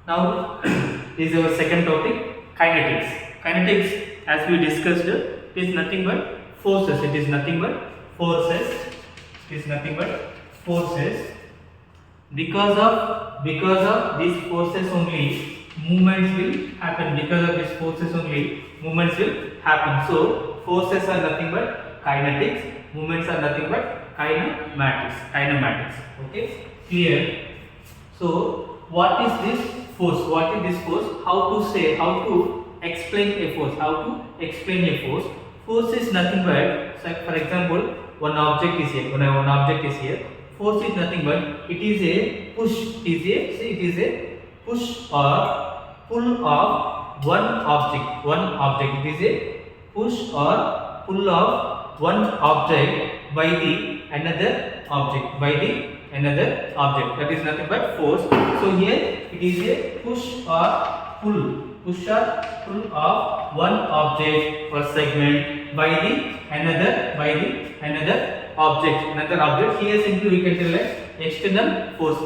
Now is our second topic, kinetics. Kinetics, as we discussed, is nothing but forces. It is nothing but forces. It is nothing but forces. Because of these forces only, movements will happen. Because of these forces only, movements will happen. So forces are nothing but kinetics. Movements are nothing but kinematics. Kinematics. Okay, clear? So what is this force? What is this force? How to say? How to explain a force? How to explain a force? Force is nothing but, so for example, one object is here. When one object is here, force is nothing but it is a push. It is a push or pull of one object. One object. It is a push or pull of one object by the another object. By the another object. That is nothing but force. So here it is a push or pull. Push or pull of one object or segment by the another object. Another object. Here simply we can tell as external force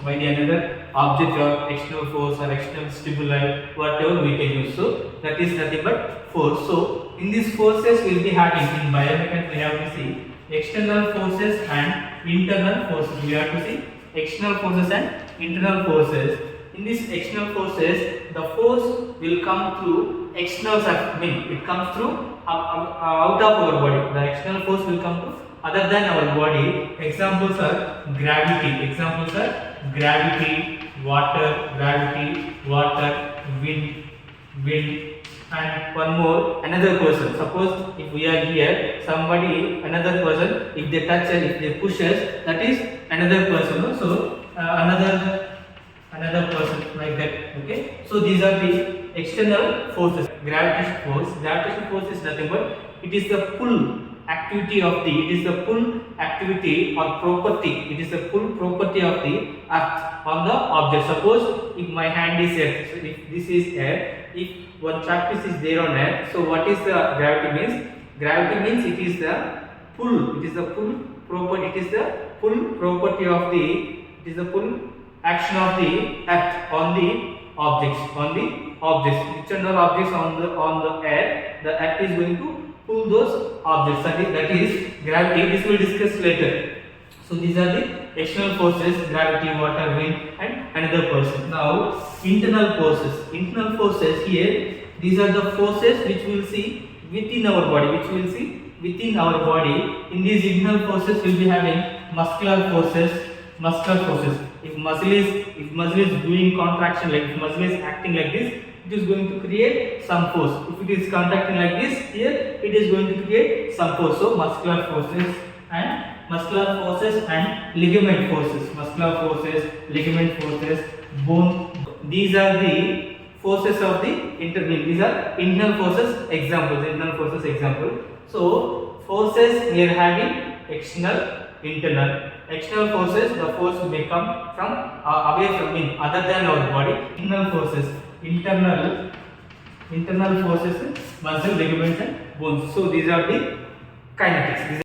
by the another object or external force or external stimuli, whatever we can use. So that is nothing but force. So in these forces we will be having, in biomechanics we have to see external forces and internal forces. We have to see external forces and internal forces. In these external forces, the force will come through external surface. It comes through out of our body. The external force will come to other than our body. Examples are gravity. Examples are gravity, water, wind, and one more, another person. Suppose if we are here, somebody, another person, if they touch us, if they push us, that is another person. So another person, like that. Okay. So these are the external forces. Gravitational force is nothing but it is the pull activity of the. It is the pull activity or property. It is the pull property of the earth on the object. Suppose if my hand is earth, so if this is earth, if one chalk piece is there on earth, so what is the gravity means? Gravity means it is the pull. It is the pull property. It is the pull property of the. It is the pull action of the earth on the objects. External objects on the earth. The earth is going to pull those objects. That is gravity. This we will discuss later. So these are the external forces: gravity, water, wind, and another person. Now internal forces. Internal forces here. These are the forces which we will see within our body. In these internal forces, we will be having muscular forces. If muscle is doing contraction, like if muscle is acting like this, it is going to create some force. If it is contracting like this, here it is going to create some force. So muscular forces and ligament forces, bone. These are the forces of the internal. These are internal forces example. So forces we are having external, internal. External forces, the force may come from away from other than our body. Internal forces, muscle, ligaments, and bones. So these are the kinetics.